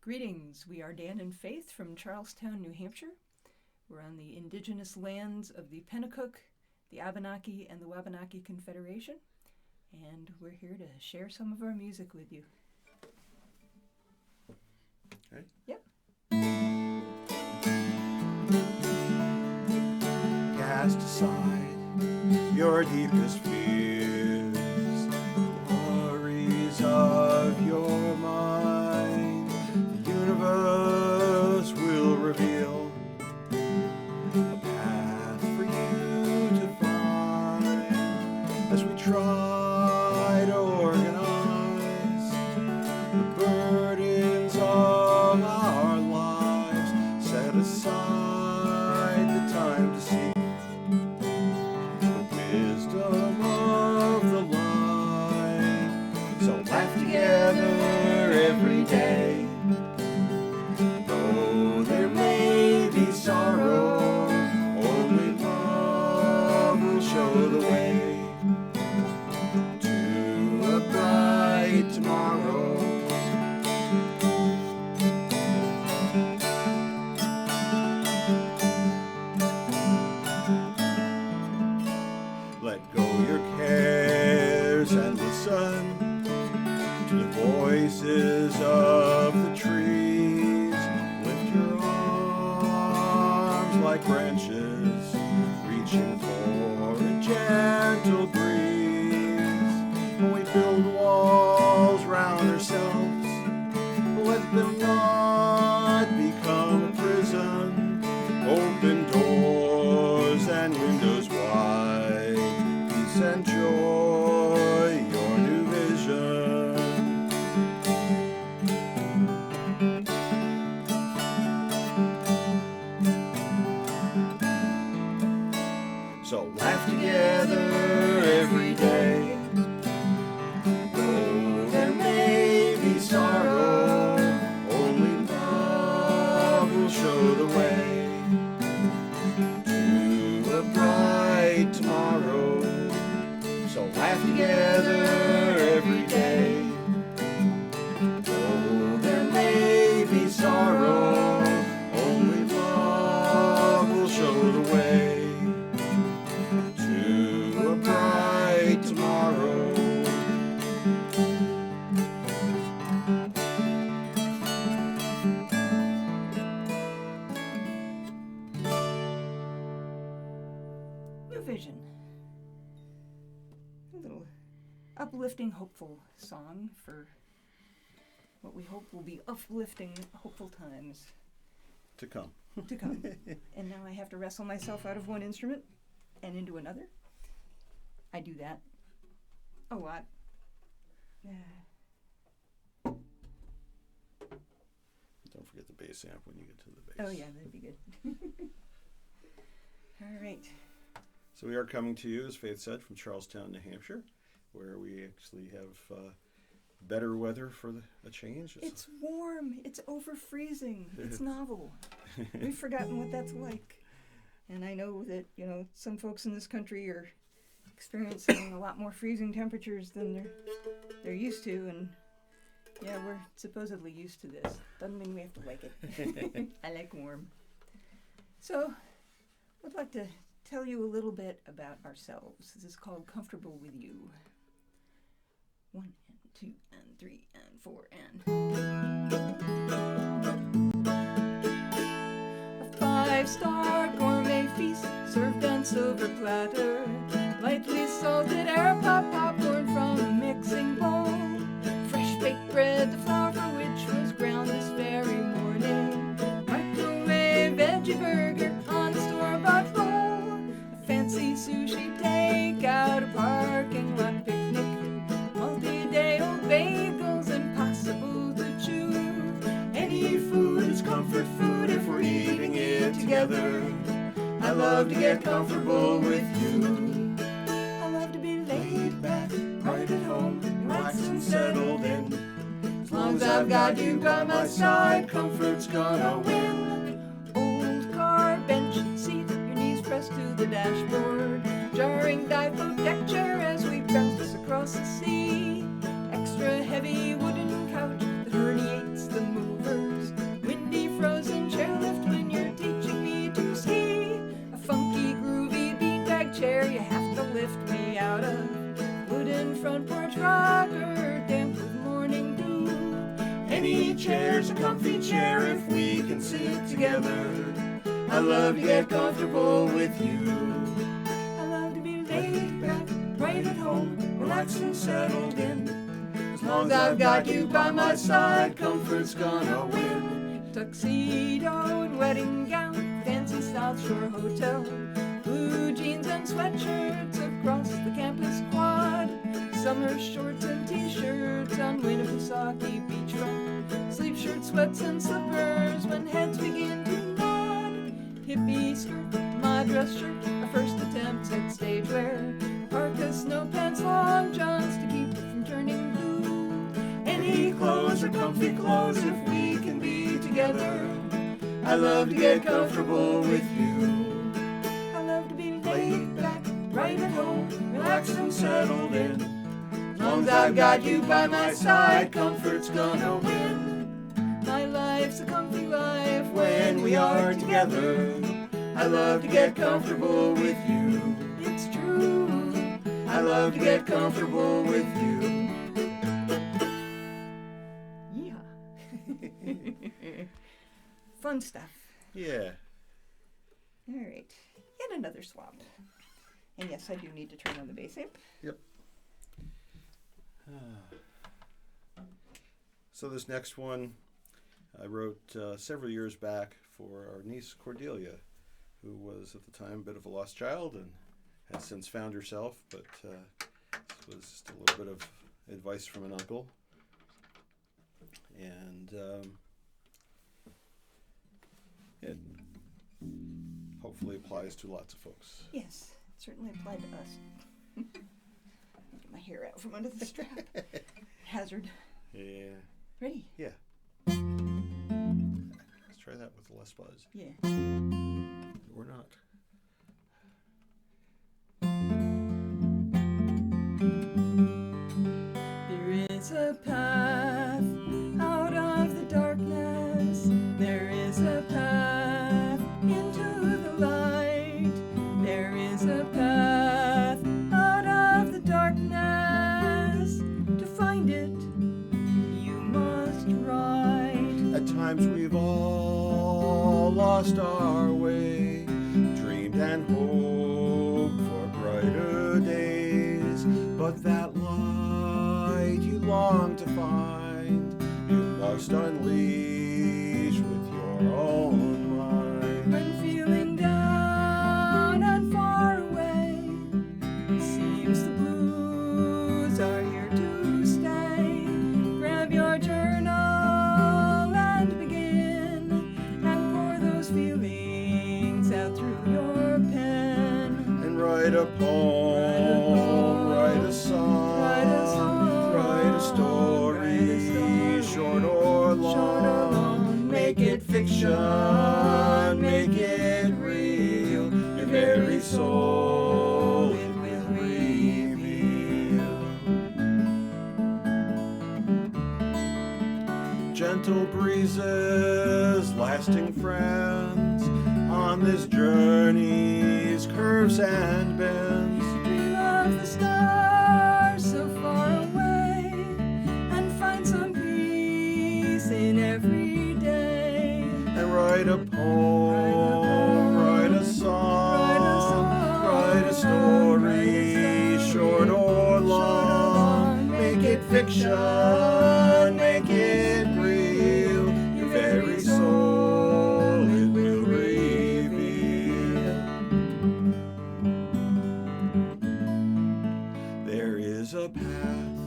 Greetings, we are Dan and Faith from Charlestown, New Hampshire. We're on the indigenous lands of the Pennacook, the Abenaki, and the Wabanaki Confederation, and we're here to share some of our music with you. Okay. Yep. Cast aside your deepest fears, worries of your mind. The universe will reveal a path for you to find as we try to organize the burdens of our lives. Set aside the time to seek the wisdom of the light. So laugh together every day. Though there may be sorrow, only love will show the way to a bright tomorrow. Let go your cares and listen to the voices of the trees. Lift your arms like branches, reaching for a gentle breeze. When we build walls round ourselves, let them not become a prison. Open doors and windows wide, peace and joy, your new vision. So laugh together every day. Though there may be sorrow, only love will show the way to a bright tomorrow. So laugh together every day. Though there may be sorrow, only love will show the way to a bright tomorrow. New Vision. A little uplifting, hopeful song for what we hope will be uplifting, hopeful times To come. to come. And now I have to wrestle myself out of one instrument and into another. I do that a lot. Don't forget the bass amp when you get to the bass. Oh yeah, that'd be good. All right. So we are coming to you, as Faith said, from Charlestown, New Hampshire, where we actually have better weather for a change. It's warm. It's over freezing. It's novel. We've forgotten what that's like. And I know that, some folks in this country are experiencing a lot more freezing temperatures than they're used to, and yeah, we're supposedly used to this. Doesn't mean we have to like it. I like warm. So, I'd like to tell you a little bit about ourselves. This is called Comfortable With You. 1 and 2 and 3 and 4 and... A 5-star gourmet feast served on silver platter. Lightly salted air pop popcorn from a mixing bowl. Fresh baked bread, the flour for which was ground this very morning. Microwave veggie burger on the store-bought roll. A fancy sushi takeout, a parking lot picnic. Multi-day-old bagels, impossible to chew. Any food is comfort food if we're eating it together. I love to get comfortable with you. I love to be laid back, right at home, relaxed and settled in. As long as I've got you by my side, comfort's gonna win. Old car, bench, seat, your knees pressed to the dashboard. Jarring dive-boat deck chair as we bounce across the sea. Extra heavy wooden couch that herniates the mover. chair's a comfy chair if we can sit together. I love to get comfortable with you. I love to be laid back, right at home, relaxed and settled in. As long as I've got you by my side, comfort's gonna win. Tuxedo and wedding gown, fancy South Shore hotel, blue jeans and sweatshirts across the campus quad, summer shorts and t-shirts on Winnipesaukee beachfront, sleeve shirts, sweats and slippers when heads begin to nod, hippie skirt, my dress shirt, our first attempts at stage wear, parka, snow pants, long johns to keep it from turning blue. Any clothes are comfy clothes if we can be together. I love to get comfortable with you. I love to be laid back, right at home, relaxed and settled in. As long as I've got you by my side, comfort's gonna win. My life's a comfy life When we are together, I love to get comfortable with you. It's true. I love to get comfortable with you. Yeah. Fun stuff. Yeah. All right. Yet another swap. And yes, I do need to turn on the bass amp. Yep. So this next one I wrote several years back for our niece Cordelia, who was at the time a bit of a lost child and has since found herself, but this was just a little bit of advice from an uncle. And it hopefully applies to lots of folks. Yes, it certainly applied to us. Get my hair out from under the strap. Hazard. Yeah. Ready? Yeah. Let's try that with less buzz. Yeah. Or not. There is a path out of the darkness. There is a path into the light. There is a path out of the darkness. To find it, you must ride. At times we've all lost our way, dreamed and hoped for brighter days, but that light you long to find, you must unleash with your own mind. When feeling down and far away, it seems the blues are here to stay. Grab your journal and begin, and pour those feelings out through your pen. And write a poem, write a song, write a story, short or long, make it fiction, make it real, your very soul it will reveal. Gentle breezes, lasting friends, on this journey's curves and bends. Dream of the stars so far away, and find some peace in every day. And write a poem, write a song, write a story, short or long, make it fiction, make it real, your very soul it will reveal. There is a path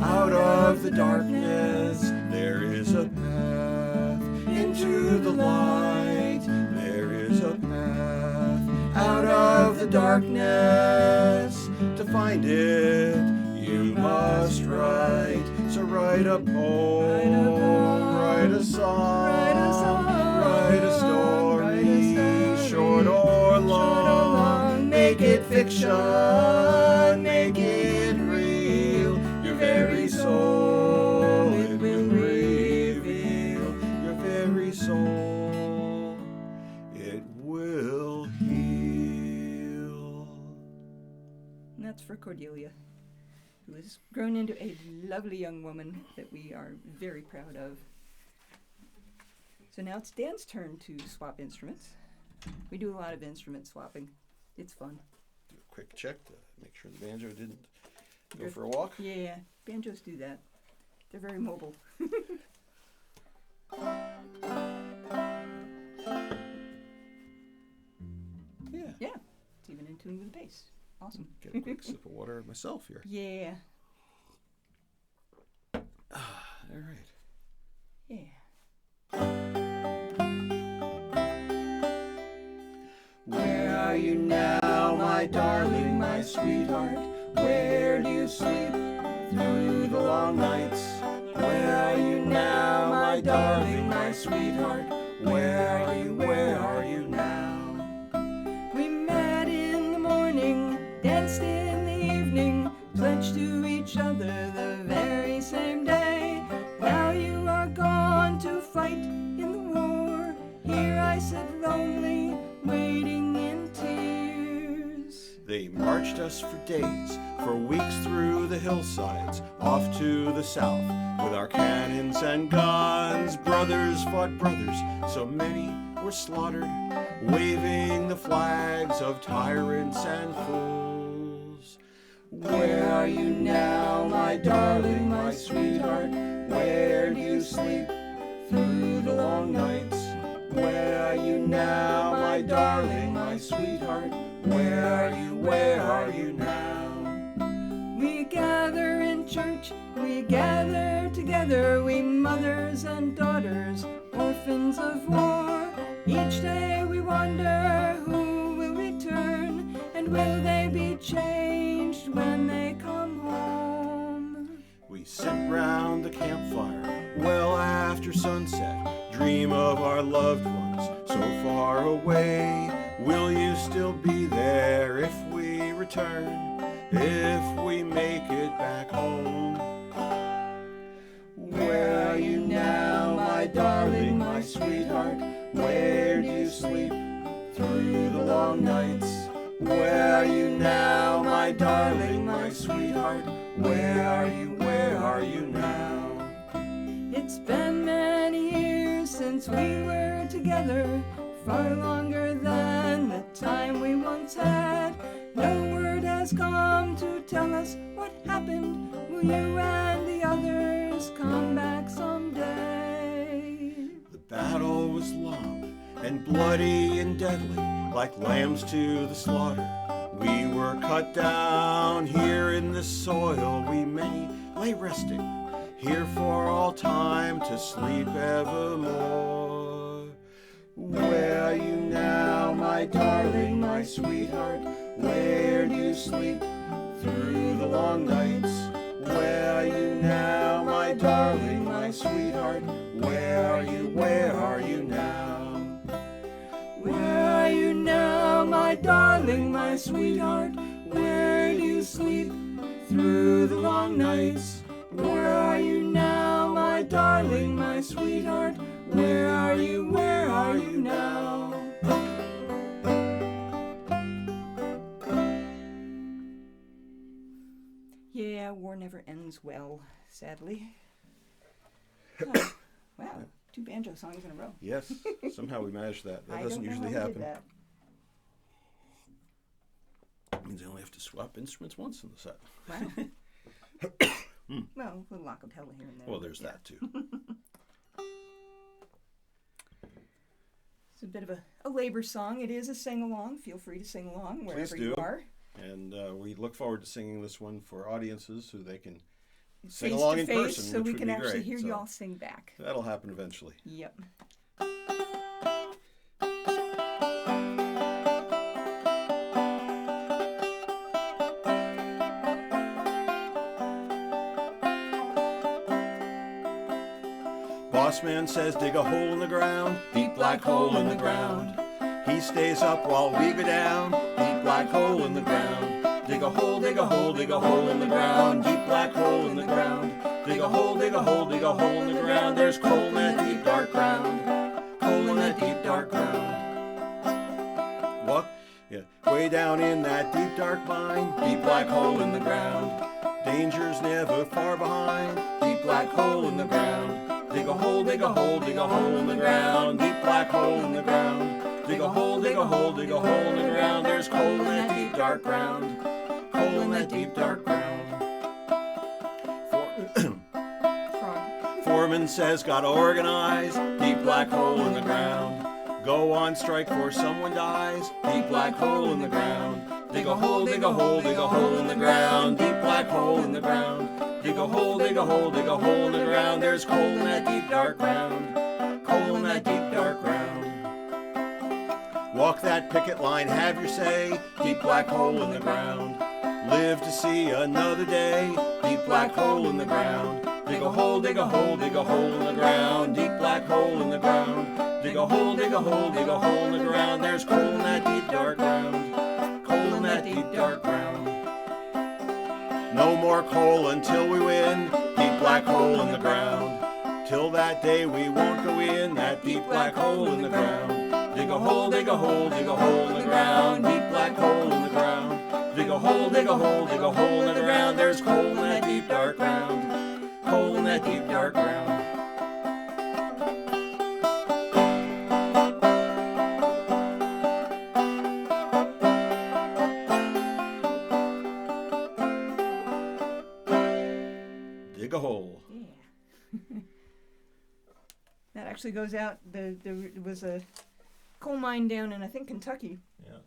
out of the darkness, there is a path into the light, there is a path out of the darkness. To find it, you must write. So write a poem, write a song, write a story, short or long, make it fiction, make it real, your very soul it will reveal, your very soul it will heal. And that's for Cordelia, who has grown into a lovely young woman that we are very proud of. So now it's Dan's turn to swap instruments. We do a lot of instrument swapping. It's fun. Do a quick check to make sure the banjo didn't go for a walk. Yeah, banjos do that. They're very mobile. Yeah, it's even in tune with the bass. Awesome. Get a quick sip of water myself here. Yeah. All right. Yeah. Where are you now, my darling, my sweetheart? Where do you sleep through the long nights? Where are you now, my darling, my sweetheart? Where are you now? We met in the morning, danced in the evening, pledged to each other the very same day. Now you are gone to fight in the war. Here I sit lonely, waiting in tears. They marched us for days, for weeks through the hillsides, off to the south with our cannons and guns. Brothers fought brothers, so many were slaughtered, waving the flags of tyrants and fools. Where are you now, my darling, my sweetheart? Where do you sleep through the long nights? Where are you now, my darling, my sweetheart? Where are you now? We gather in church, we gather together, we mothers and daughters, orphans of war. Each day we wonder who will return, and will they be changed when they come home. We sit round the campfire well after sunset, dream of our loved ones so far away. Will you still be there if we return, if we make it back home? Where are you now, my darling, my sweetheart? Where do you sleep through the long nights? Where are you now, my darling, my sweetheart? Where are you now? It's been many years since we were together, far longer than the time we once had. No word has come to tell us what happened. Will you and the others come back someday? The battle was long and bloody and deadly, like lambs to the slaughter. We were cut down here in the soil, we many lay resting, here for all time to sleep evermore. Where are you now, my darling, my sweetheart? Where do you sleep through the long nights? Where are you now, my darling, my sweetheart? Where are you now? Where are you now, my darling, my sweetheart? Where do you sleep through the long nights? Where are you now, my darling, my sweetheart? Where are you now? Yeah, war never ends well, sadly. Oh, wow, 2 banjo songs in a row. Yes, somehow we managed that. That I doesn't don't know usually how we did happen. that. It means they only have to swap instruments once in the set. Wow. Well, a little acapella here and there. Well, there's that too. It's a bit of a labor song. It is a sing-along. Feel free to sing along wherever you are. And we look forward to singing this one for audiences so they can sing Face along to in face, person, so which we would can be actually great. hear So you all sing back. that'll happen eventually. Yep. Boss man says dig a hole in the ground, deep black hole in the ground. He stays up while we go down, deep black hole in the ground. Dig a hole, dig a hole, dig a hole in the ground, deep black hole in the ground. Dig a hole, dig a hole, dig a hole in the ground. There's coal in that deep dark ground, coal in that deep dark ground. What? Yeah, way down in that deep dark mine, deep black hole in the ground. Danger's never far behind, deep black hole in the ground. Dig dig a hole, dig a hole, dig a hole in the ground, deep black hole in the ground. Dig a hole, dig a hole, dig a hole in the ground. There's coal in that deep dark ground. Coal in that deep dark ground. Foreman says gotta organize. Deep black hole in the ground. Go on strike for someone dies. Deep black hole in the ground. Dig a hole, dig a hole, dig a hole in the ground. Deep black hole in the ground. Dig a hole, dig a hole, dig a hole in the ground. There's coal in that deep dark ground. Coal in that deep dark ground. Walk that picket line, have your say. Deep black hole in the ground. Live to see another day. Deep black hole in the ground. Dig a hole, dig a hole, dig a hole in the ground. Deep black hole in the ground. Dig a hole, dig a hole, dig a hole in the ground. There's coal in that deep dark ground. Coal in that deep dark ground. No more coal until we win. Deep black hole in the ground. Till that day we won't go in that deep black hole in the ground. Dig a hole, dig a hole, dig a hole in the ground. Deep black hole in the ground. Dig a hole, dig a hole, dig a hole in the ground. There's coal in that deep dark ground. Coal in that deep dark ground. Dig a hole. Yeah. That actually goes out. There was a coal mine down in, I think, Kentucky. Yeah.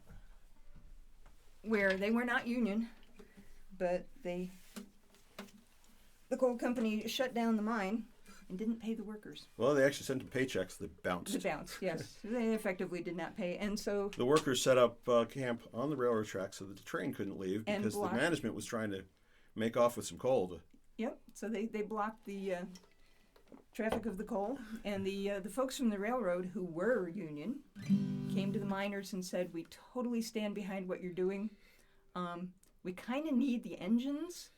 Where they were not union, but the coal company shut down the mine and didn't pay the workers. Well, they actually sent them paychecks that bounced. The bounce, yes. They effectively did not pay, and so The workers set up camp on the railroad tracks so that the train couldn't leave And because the blocked- management was trying to make off with some coal. yep. So they blocked the traffic of the coal, and the folks from the railroad who were union came to the miners and said, "We totally stand behind what you're doing. We kind of need the engines,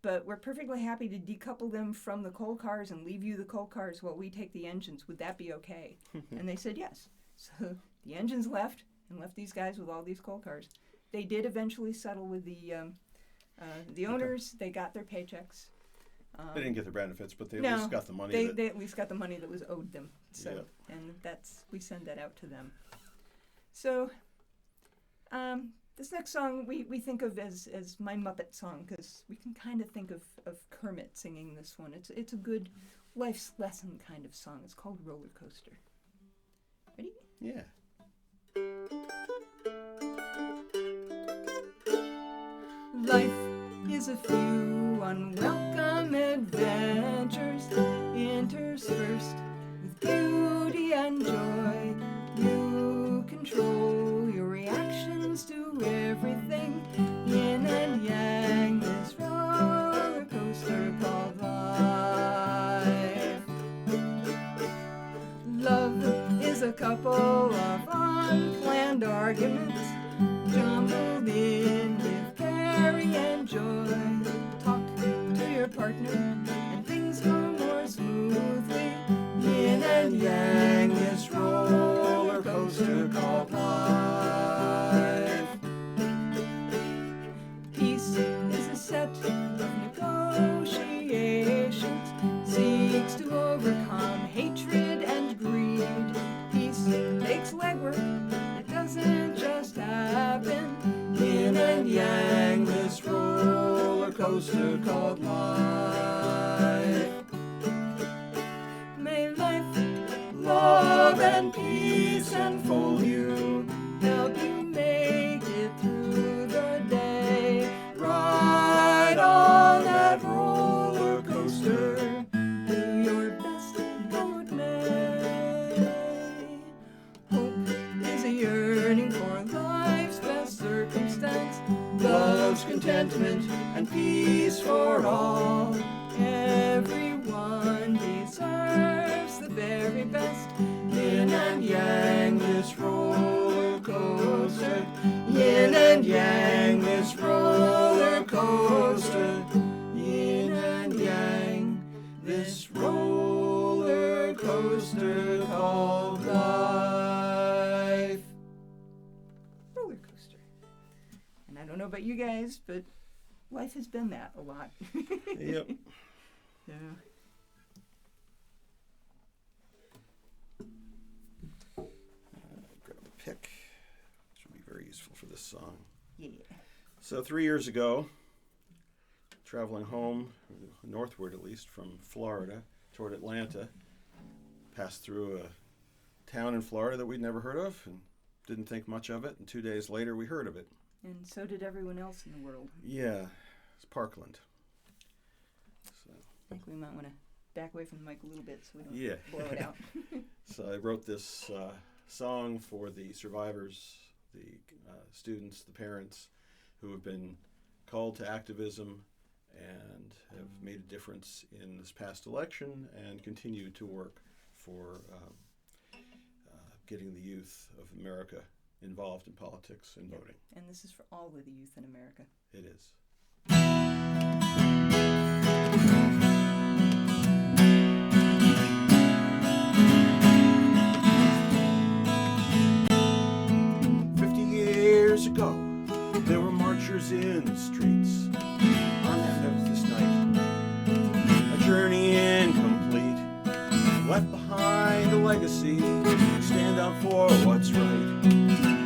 but we're perfectly happy to decouple them from the coal cars and leave you the coal cars while we take the engines. Would that be okay?" And they said yes. So the engines left and left these guys with all these coal cars. They did eventually settle with the owners. They got their paychecks. They didn't get their benefits, but they at No, least got the money. They at least got the money that was owed them. So, Yep. and we send that out to them. So, this next song we think of as my Muppet song, because we can kind of think of Kermit singing this one. It's a good life's lesson kind of song. It's called Roller Coaster. Ready? Yeah. Life is a few unwelcome adventures interspersed with beauty and joy. You control your reactions to everything, yin and yang, this roller coaster called life. Love is a couple of unplanned arguments jumbled in with carry and joy. Talk to your partner and things go more smoothly. Yin and yang, this roller coaster called life. Peace is a set of negotiations, seeks to overcome hatred and greed. Peace takes legwork, it doesn't just happen. Yin and yang, this roller coaster called life. May life, love, and peace enfold you, help you make it through the day. Ride on that roller coaster, do your best, though it may. Hope is a yearning for life's best circumstance, love's contentment and peace for all. Everyone deserves the very best. Yin and yang, this roller coaster. Yin and yang, this roller coaster. Yin and yang, this roller coaster called life. Roller coaster. And I don't know about you guys, but life has been that a lot. Yep. Yeah. So 3 years ago, traveling home, northward at least, from Florida toward Atlanta, passed through a town in Florida that we'd never heard of and didn't think much of it. And 2 days later, we heard of it. And so did everyone else in the world. Yeah, it's Parkland. So, I think we might want to back away from the mic a little bit so we don't yeah. blow it out. So I wrote this song for the survivors, the students, the parents who have been called to activism and have made a difference in this past election and continue to work for getting the youth of America involved in politics and voting. And this is for all of the youth in America. It is. 50 years ago, there were marchers in the streets. On that this night, a journey incomplete, left behind a legacy, stand up for what's right,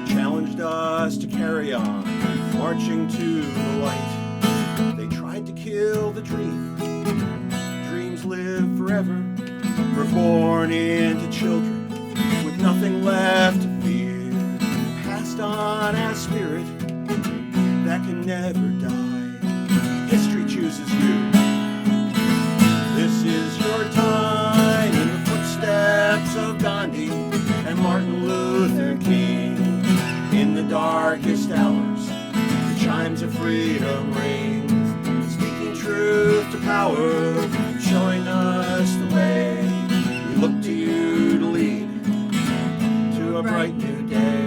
challenged us to carry on, marching to the light. They tried to kill the dream, dreams live forever, we're born into children with nothing left to fear, passed on as spirit that can never die. History chooses you. This is your time in the footsteps of Gandhi and Martin Luther King. In the darkest hours, the chimes of freedom ring, speaking truth to power, showing us the way. We look to you to lead to a bright new day.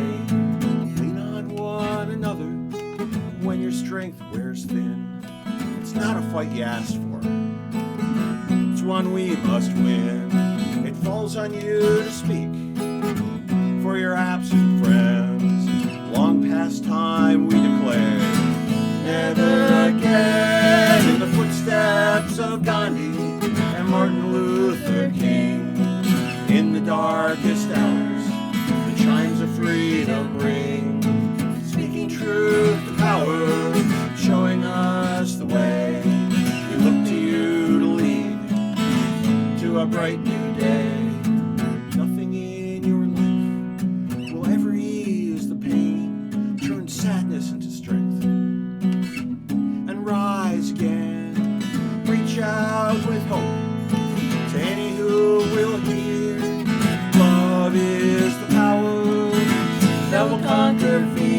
Lean on one another when your strength wears thin. It's not a fight you asked for, it's one we must win. It falls on you to speak for your absent friends. Long past time we declare, never again. In the footsteps of Gandhi and Martin Luther King, in the darkest hours, the chimes of freedom ring, speaking truth to power, showing us the way. We look to you to lead to a bright new day. Nothing in your life will ever ease the pain, turn sadness into strength, and rise again. Reach out with hope to any who will hear. Love is the power that will conquer fear.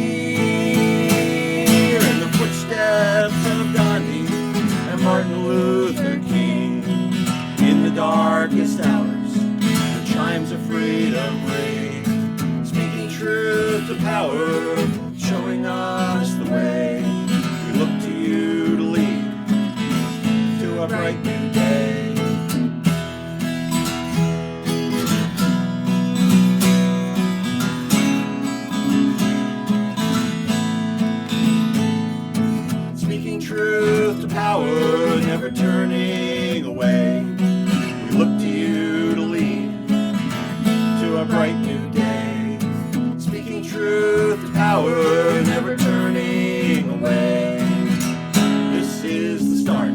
In the footsteps of Gandhi and Martin Luther King, in the darkest hours, the chimes of freedom ring, speaking truth to power, showing us the way. We look to you to lead to a bright new day. Speaking truth to power, never turning away. We look to you to lead to a bright new day. Speaking truth to power, never turning away. This is the start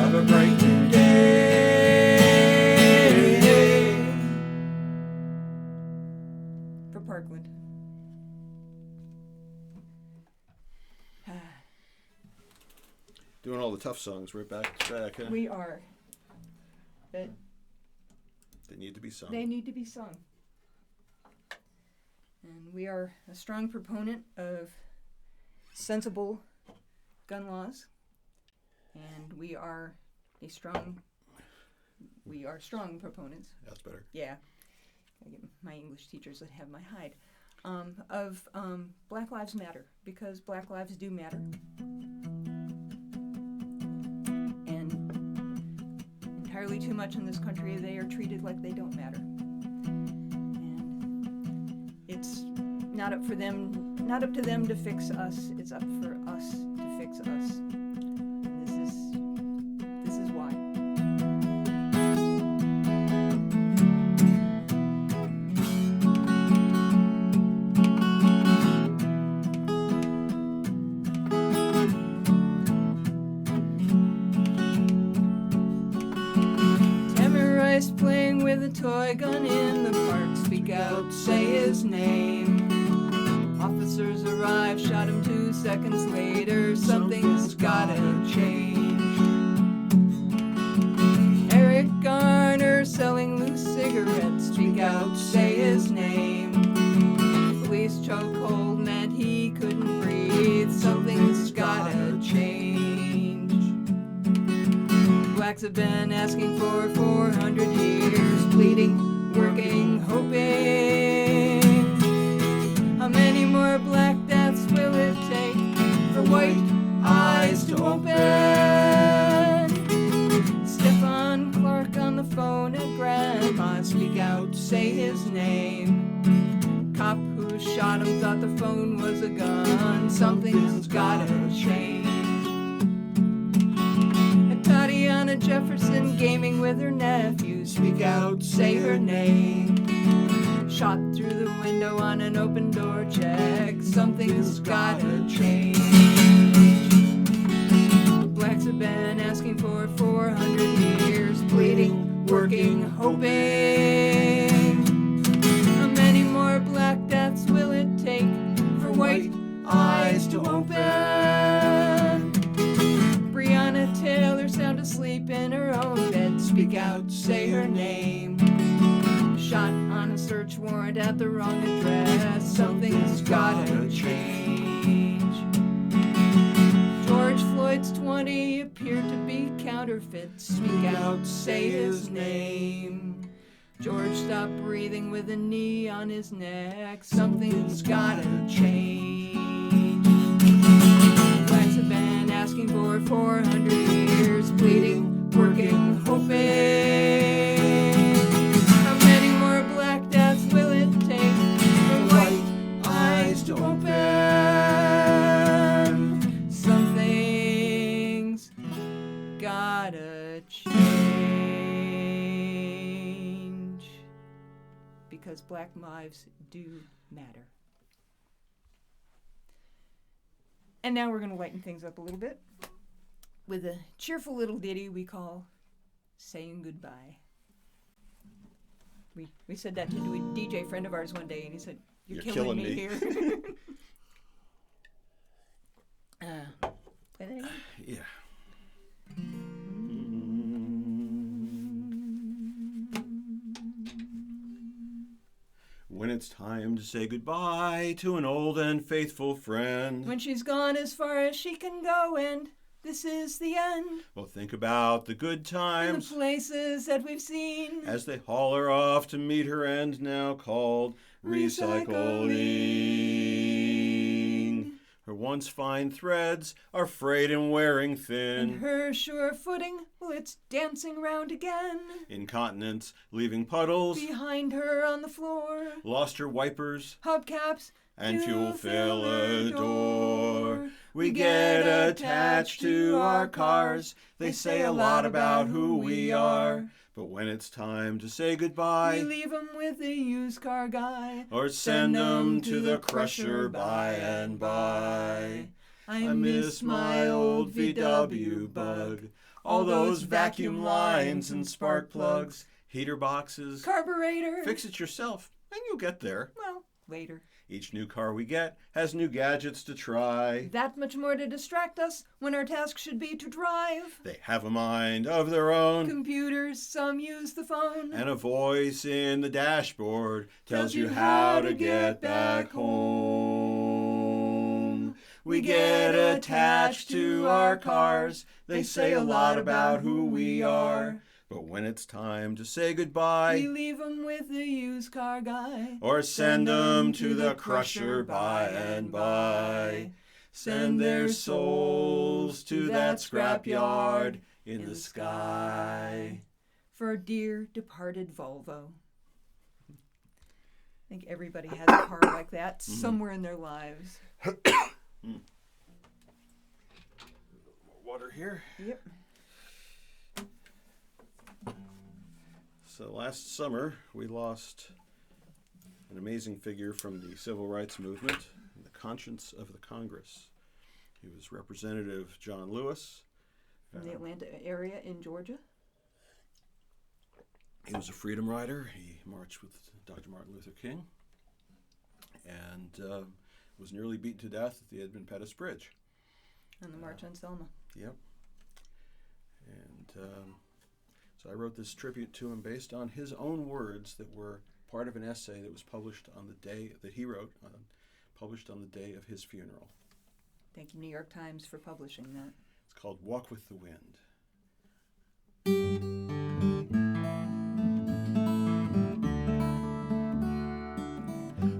of a bright new day. For Parkland. Doing all the tough songs right back to back, huh? We are. But They need to be sung. they need to be sung. And we are a strong proponent of sensible gun laws. And we are strong proponents. That's better. Yeah. I get my English teachers that have my hide. Of Black Lives Matter, because Black lives do matter. And entirely too much in this country, they are treated like they don't matter. And it's not up to them to fix us. It's up for us to fix us. This is why. mice playing with a toy gun in the park. Speak out, say his name. Officers arrive, shot him 2 seconds later. Something's gotta change. Eric Garner selling loose cigarettes. Speak out, say his name. Police chokehold meant he couldn't breathe. Something's gotta change. Blacks have been asking for 400 years, pleading, working, hoping. How many more black deaths will it take for white eyes to open? Stefan Clark on the phone at Grandma. Speak out, say his name. Cop who shot him thought the phone was a gun. Something's gotta change. And Tatiana Jefferson gaming with her nephew. Speak out, say her name. Shot through the window on an open door check. Something's gotta change. Blacks have been asking for 400 years, pleading, working, hoping. How many more black deaths will it take for white eyes to open? Breonna Taylor sound asleep in her own bed. Speak out, say her name. Shot on a search warrant at the wrong address. Something's gotta change. George Floyd's 20 appeared to be counterfeit. Speak out, say his name. George stopped breathing with a knee on his neck. Something's gotta change. Blacks have been asking for 400 years, pleading, working, hoping. To open. Something's gotta change, because black lives do matter. And now we're going to lighten things up a little bit with a cheerful little ditty we call Saying Goodbye. We said that to a DJ friend of ours one day, and he said, You're killing me here. Play that again? Yeah. When it's time to say goodbye to an old and faithful friend. When she's gone as far as she can go and this is the end. Well, think about the good times. And the places that we've seen. As they haul her off to meet her end now called recycling. Her once fine threads are frayed and wearing thin. And her sure footing, well, it's dancing round again. Incontinence, leaving puddles behind her on the floor. Lost her wipers, hubcaps, and fuel filler door. We get attached to our cars. They say a lot about who we are. But when it's time to say goodbye, we leave 'em with the used car guy. Or send 'em to the crusher by and by. I miss my old VW Bug. All those vacuum lines and spark plugs, heater boxes, carburetor. Fix it yourself and you'll get there. Well, later. Each new car we get has new gadgets to try. That much more to distract us when our task should be to drive. They have a mind of their own. Computers, some use the phone. And a voice in the dashboard tells you how to get back home. We get attached to our cars. They say a lot about who we are. But when it's time to say goodbye, we leave 'em with the used car guy. Or send 'em to the crusher by and by. Send their souls to that scrapyard in the sky. For a dear departed Volvo. I think everybody has a car like that somewhere in their lives. Water here. Yep. So last summer, we lost an amazing figure from the civil rights movement, the conscience of the Congress. He was Representative John Lewis. From the Atlanta area in Georgia? He was a freedom rider. He marched with Dr. Martin Luther King and was nearly beaten to death at the Edmund Pettus Bridge. And the March on Selma. Yep. And so I wrote this tribute to him based on his own words that were part of an essay that was published on the day that he wrote, published on the day of his funeral. Thank you, New York Times, for publishing that. It's called Walk with the Wind.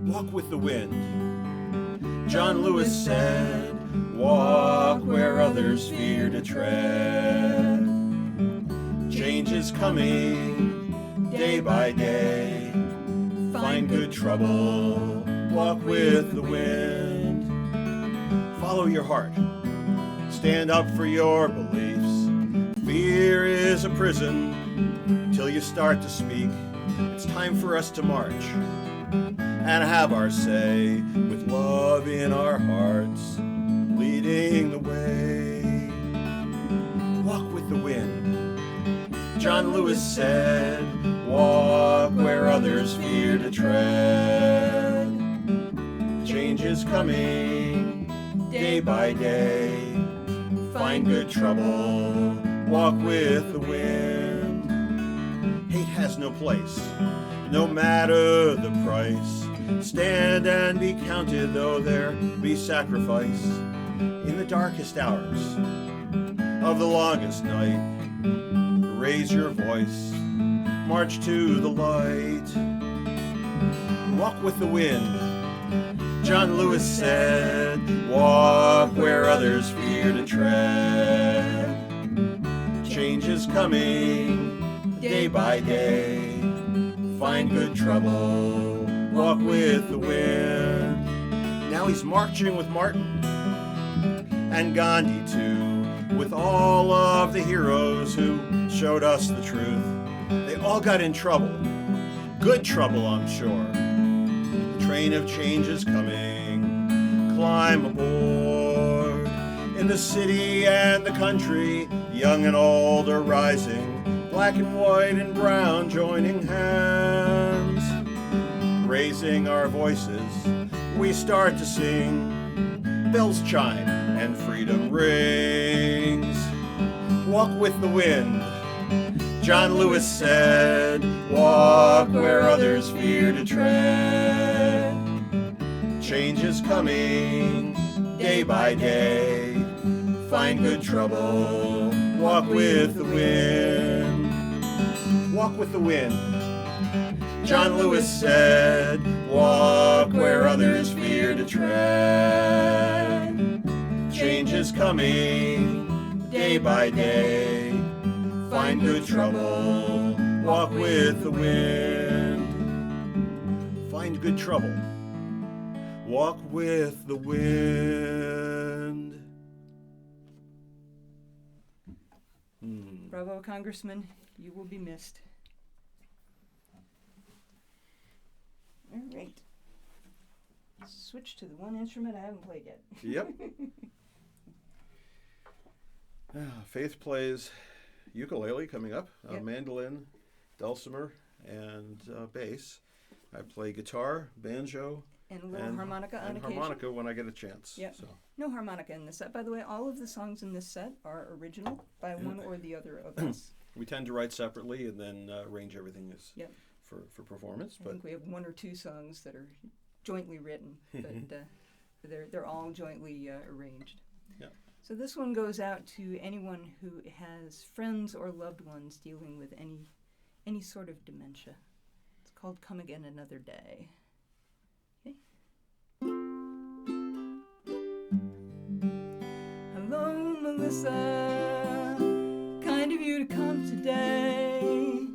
Walk with the wind, John Lewis said, walk where others fear to tread. Change is coming, day by day. Find good trouble, walk with the wind. Follow your heart, stand up for your beliefs. Fear is a prison till you start to speak. It's time for us to march and have our say, with love in our hearts, leading the way. Walk with the wind, John Lewis said, walk where others fear to tread. Change is coming, day by day. Find good trouble, walk with the wind. Hate has no place, no matter the price. Stand and be counted, though there be sacrifice. In the darkest hours of the longest night, raise your voice, march to the light. Walk with the wind, John Lewis said, walk where others fear to tread. Change is coming, day by day. Find good trouble, walk with the wind. Now he's marching with Martin and Gandhi too, with all of the heroes who showed us the truth. They all got in trouble, good trouble I'm sure. The train of change is coming, climb aboard. In the city and the country, young and old are rising, black and white and brown joining hands. Raising our voices, we start to sing. Bells chime and freedom rings. Walk with the wind, John Lewis said, walk where others fear to tread. Change is coming, day by day. Find good trouble, walk with the wind. Walk with the wind, John Lewis said, walk where others fear to tread. Change is coming, day by day. Find good trouble, walk with the wind. Find good trouble, walk with the wind. Bravo, Congressman. You will be missed. All right. Switch to the one instrument I haven't played yet. Yep. Faith plays ukulele coming up, Yep. mandolin, dulcimer, and bass. I play guitar, banjo, And a little harmonica on occasion. harmonica when I get a chance. Yep. So. No harmonica in this set. By the way, all of the songs in this set are original by one or the other of us. We tend to write separately and then arrange everything as Yep. for performance. I But think we have one or two songs that are jointly written, but they're all jointly arranged. Yeah. So this one goes out to anyone who has friends or loved ones dealing with any sort of dementia. It's called Come Again Another Day. Okay. Hello, Melissa. Kind of you to come today.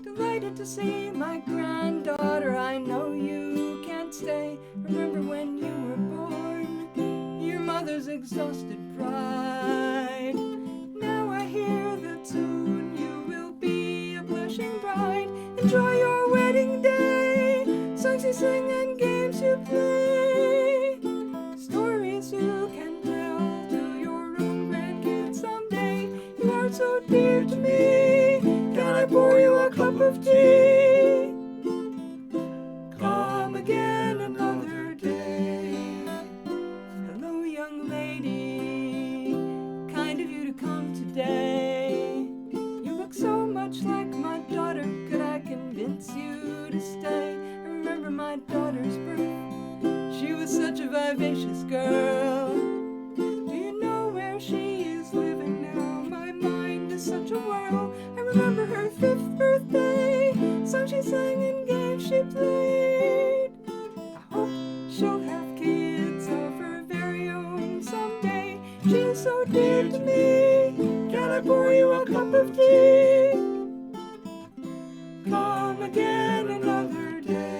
Delighted to see my granddaughter. I know you can't stay. Remember when you were born? Your mother's exhausted pride. Now I hear the tune. You will be a blushing bride. Enjoy your wedding day. Songs you sing and games you play. Stories you can tell to your own grandkids someday. You are so dear to me. Can I pour you a cup of tea. Come again another day. Hello, young lady, kind of you to come today. You look so much like my daughter, could I convince you to stay? I remember my daughter's birth, she was such a vivacious girl. Do you know where she is living now? My mind is such a whirl. I remember her 5th birthday, songs she sang and games she played. I hope she'll have kids of her very own someday. She is so dear to me. Can I pour you a cup of tea? Come again another day.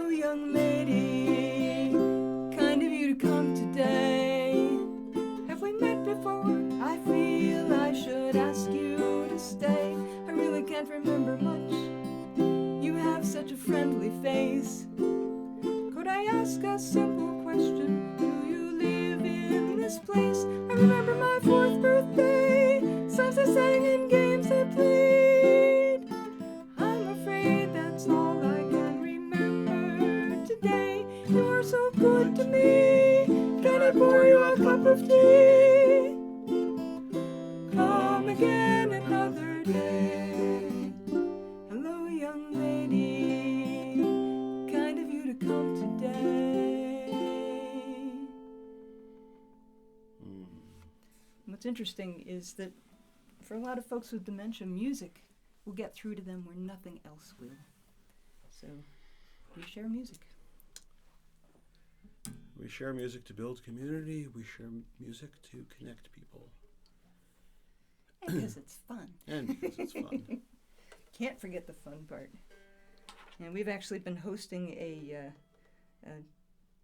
Young lady, kind of you to come today. Have we met before? I feel I should ask you to stay. I really can't remember much. You have such a friendly face. Could I ask a simple question? Do you live in this place? I remember my 4th birthday, songs I sang and games I played. I'm afraid that's all I can remember today. You are so good to me. Can I pour you a cup of tea? Come again another day. Hello, young lady, kind of you to come today. What's interesting is that for a lot of folks with dementia, music will get through to them where nothing else will. So we share music. We share music to build community. We share music to connect people. And because it's fun. And because it's fun. Can't forget the fun part. And we've actually been hosting a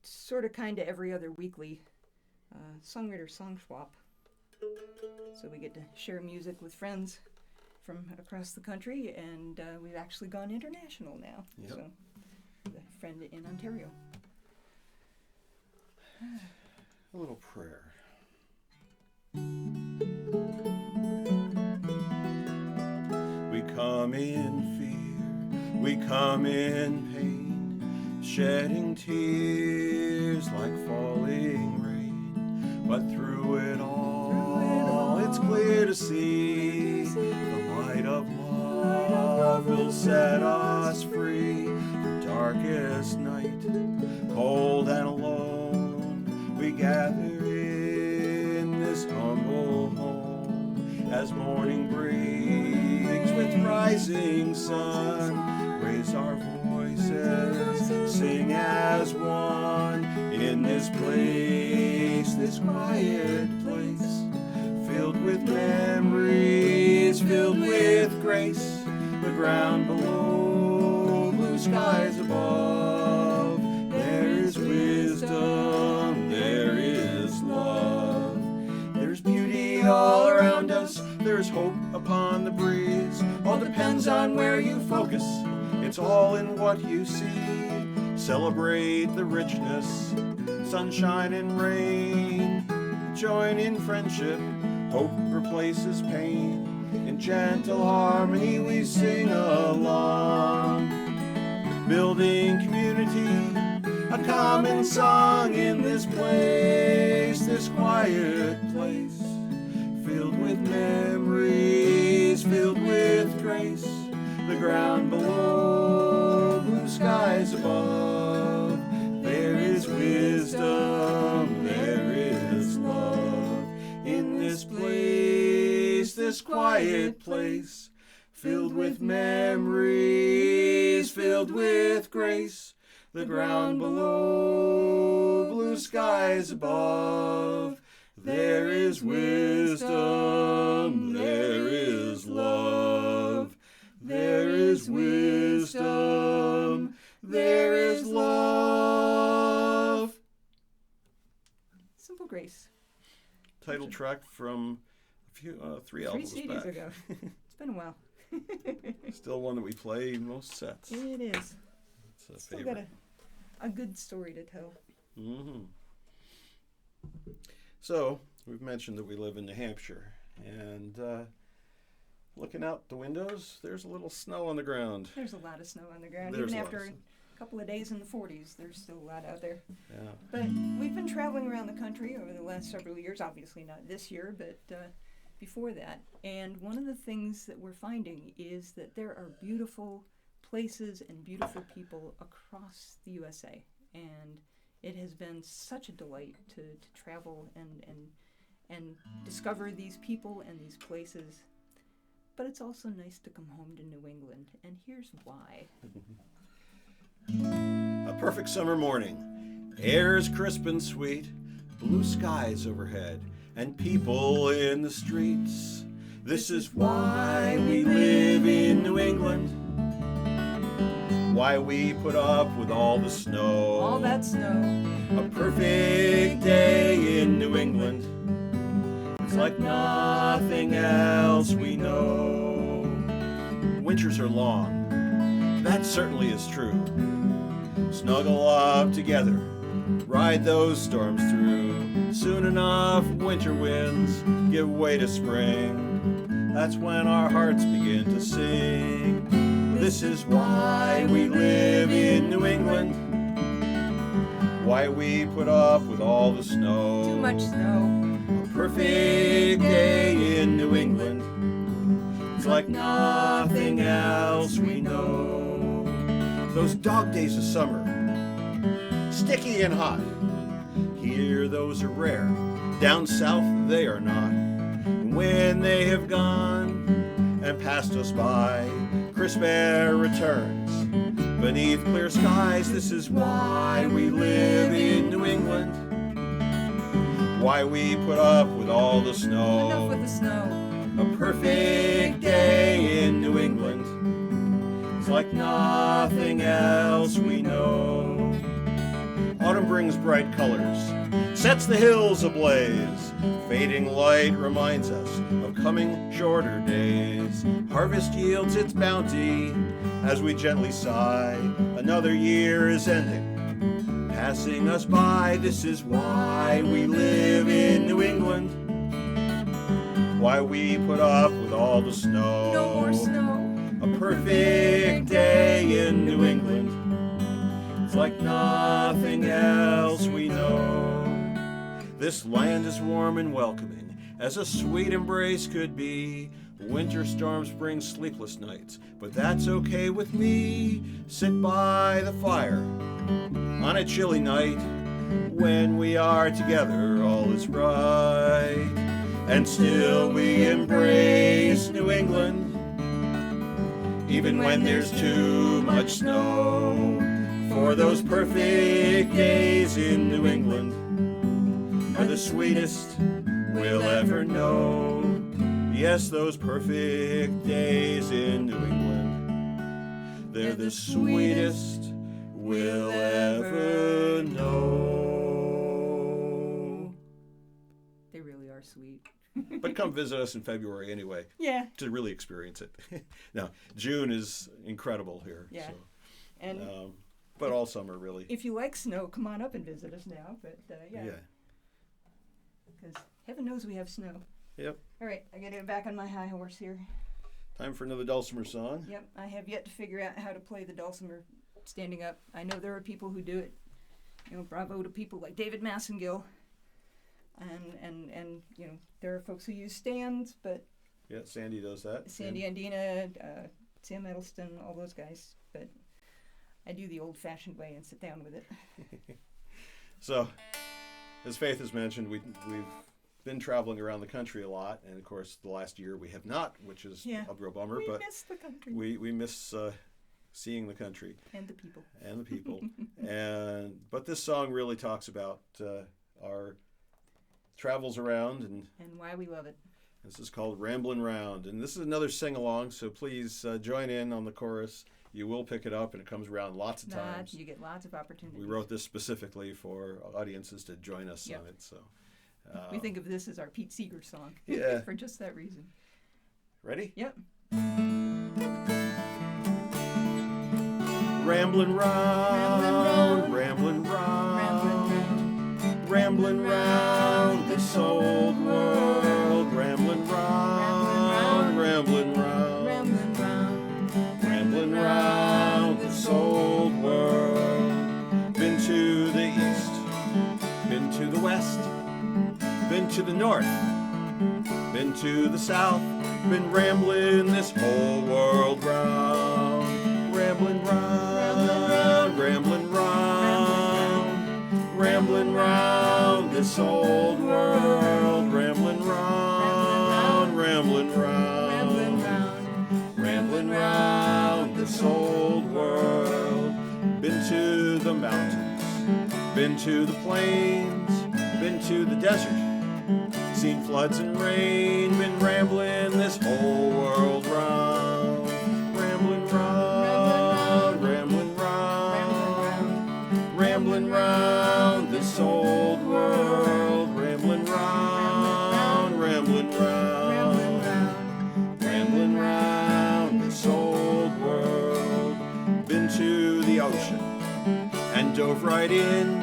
sort of kind of every other weekly songwriter song swap. So we get to share music with friends from across the country, and we've actually gone international now. Yep. So, with a friend in Ontario. A little prayer. We come in fear, we come in pain, shedding tears like falling rain. But through it all, it's clear to see the light of love will set us free. The darkest night, cold and alone, we gather in this humble home as morning breaks with rising sun. Raise our voices, sing as one in this place, this quiet place, filled with memories, filled with grace. The ground below, blue skies above. There is wisdom, there is love. There's beauty all around us, there's hope upon the breeze. All depends on where you focus, it's all in what you see. Celebrate the richness, sunshine and rain. Join in friendship, hope replaces pain. In gentle harmony we sing along, building community, a common song in this place, this quiet place, filled with memories, filled with grace. The ground below, blue skies above. There is wisdom, there is love in this place, this quiet place, filled with memories, is filled with grace. The ground below, blue skies above. There is wisdom, there is love. There is wisdom, there is love. Simple Grace. Title track from a few, 3 albums CDs back. ago. It's been a while. Still one that we play in most sets. It is. It's a Still favorite. got a good story to tell. Mm-hmm. So, we've mentioned that we live in New Hampshire, and looking out the windows, there's a little snow on the ground. There's a lot of snow on the ground. There's Even a lot after of snow. a couple of days in the 40s, there's still a lot out there. Yeah. But we've been traveling around the country over the last several years, obviously not this year, but before that. And one of the things that we're finding is that there are beautiful places and beautiful people across the USA. And it has been such a delight to travel and discover these people and these places. But it's also nice to come home to New England, and here's why. A perfect summer morning. Air is crisp and sweet, blue skies overhead, and people in the streets. This is why we live in New England. Why we put up with all the snow. All that snow. A perfect day in New England. It's like nothing else we know. Winters are long. That certainly is true. Snuggle up together, ride those storms through. Soon enough, winter winds give way to spring. That's when our hearts begin to sing. This is why we live in New England. Why we put up with all the snow. Too much snow. A perfect day in New England. It's like nothing else we know. Those dog days of summer, sticky and hot. Here those are rare, down south they are not. And when they have gone and passed us by, crisp air returns beneath clear skies. This is why we live in New England. Why we put up with all the snow. Enough with the snow. A perfect day in New England. It's like nothing else we know. Autumn brings bright colors, sets the hills ablaze. Fading light reminds us of coming shorter days. Harvest yields its bounty as we gently sigh. Another year is ending, passing us by. This is why we live in New England. Why we put up with all the snow. No more snow. A perfect day in New England. It's like nothing else we know. This land is warm and welcoming, as a sweet embrace could be. Winter storms bring sleepless nights, but that's okay with me. Sit by the fire on a chilly night. When we are together, all is right. And still we embrace New England, even when there's too much snow. For those perfect days in New England are the sweetest we'll ever know. Yes, those perfect days in New England, they're the sweetest we'll ever know. They really are sweet. But come visit us in February anyway. Yeah. To really experience it. Now, June is incredible here. Yeah. So, And but all summer, really. if you like snow, come on up and visit us now. But yeah. Because heaven knows we have snow. Yep. All right, I got to get back on my high horse here. Time for another dulcimer song. Yep, I have yet to figure out how to play the dulcimer standing up. I know there are people who do it. You know, bravo to people like David Massengill. And you know, there are folks who use stands, but Yeah, Sandy does that. Sandy Andina, Sam Edelston, all those guys. But I do the old-fashioned way and sit down with it. So, as Faith has mentioned, we've been traveling around the country a lot, and of course, the last year we have not, which is Yeah. a real bummer. We but miss the country. we miss seeing the country And the people. But this song really talks about our travels around, and why we love it. this is called Ramblin' Round, and this is another sing-along, so please join in on the chorus. You will pick it up, and it comes around lots of times. You get lots of opportunities. We wrote this specifically for audiences to join us on it. So we think of this as our Pete Seeger song. Yeah. For just that reason. Ready? Yep. Ramblin' round, ramblin' round, ramblin' round this old world, ramblin' round, ramblin' round, ramblin' round this old world. Been to the east, been to the west, been to the north, been to the south, been ramblin' this whole world round, ramblin' round, ramblin' round, ramblin' round this old world, ramblin' round, ramblin' round, ramblin' round this old world. Been to the mountains, been to the plains, been to the desert, seen floods and rain, been ramblin' this whole world round, ramblin' round, ramblin' round, ramblin' round this old world, ramblin' round, ramblin' round, ramblin' round this old world. Been to the ocean and dove right in,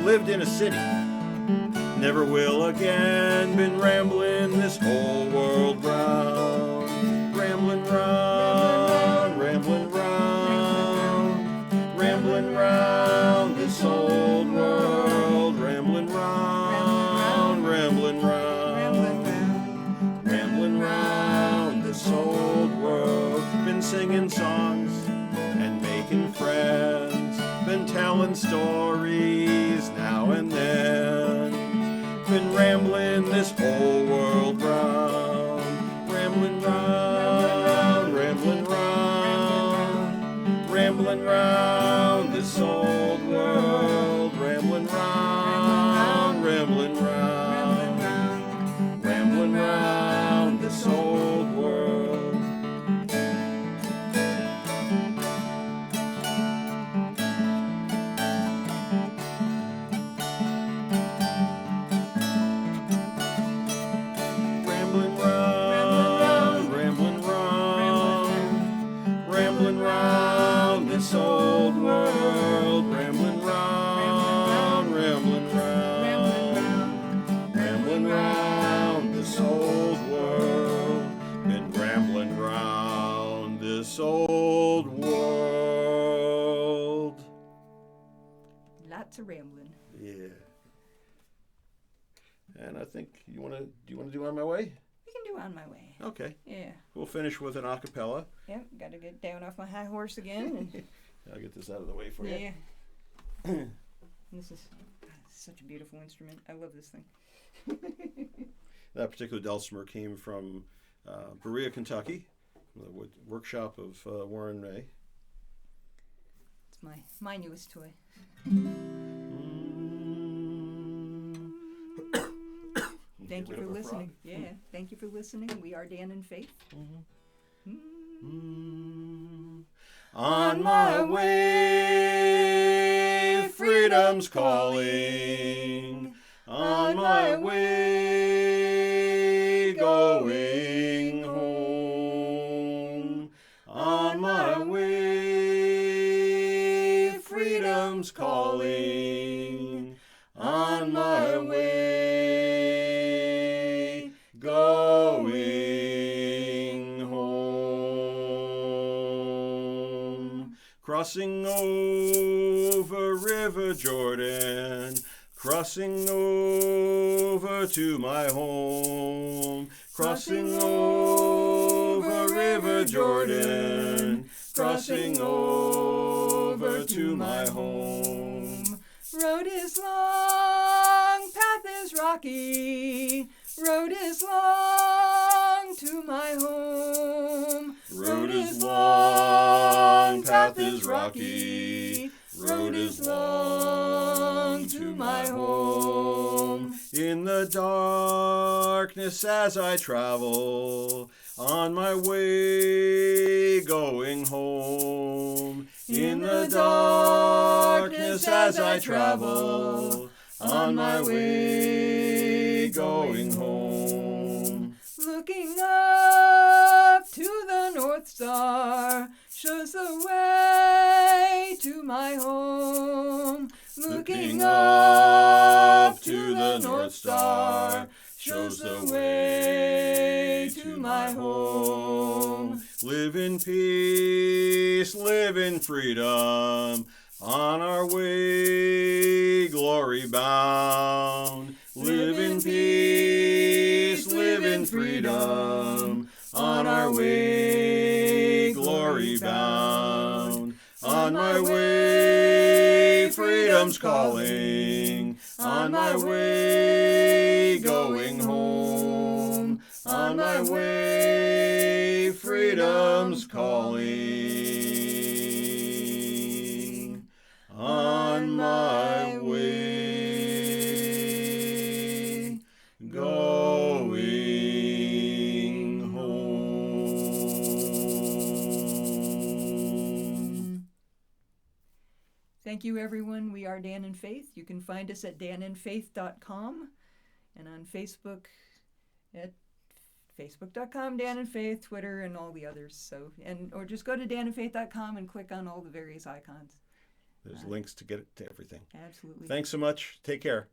lived in a city, never will again, been ramblin' this whole world round, ramblin' round, ramblin' round, ramblin' round this old world, ramblin' round, ramblin' round, ramblin' round this old world. Been singing songs and making friends, been telling stories now and then, been ramblin' this whole world round, ramblin' round, ramblin' round, ramblin' round this old world, ramblin' round, ramblin' round, ramblin' round this old world. Ramblin' round, ramblin' round, ramblin' round this old world, ramblin' round, ramblin' round, ramblin' round this old world, been ramblin' round this old world. Lots of rambling. Yeah. And I think do you want to do On My Way? We can do On My Way. Okay. Yeah. We'll finish with an a cappella. Yep. Got to get down off my high horse again. And I'll get this out of the way for you. yeah. This is such a beautiful instrument. I love this thing. That particular dulcimer came from Berea, Kentucky, the workshop of Warren May. It's my newest toy. Thank you for listening. Yeah, thank you for listening. We are Dan and Faith. On my way, freedom's calling. On my way, going home. On my way, freedom's calling. On my way, going home. Crossing over River Jordan, crossing over to my home. Crossing over River Jordan, crossing over to my home. Road is long, path is rocky. Road is long to my home. Road is long, path path is rocky, road is long to my home. In the darkness as I travel, on my way going home. In the darkness as I travel, on my way going home. Looking up to the North Star shows the way to my home. Looking up to the North Star shows the way to my home. Live in peace, live in freedom, on our way glory bound. Live in peace, live in freedom, on our way glory bound. On my way, freedom's calling, on my way going home. On my way, freedom's calling, on my way going home. Thank you, everyone. We are Dan and Faith. You can find us at danandfaith.com and on Facebook at facebook.com, Dan and Faith, Twitter, and all the others. So, or just go to danandfaith.com and click on all the various icons. There's links to get to everything. Absolutely. Thanks so much. Take care.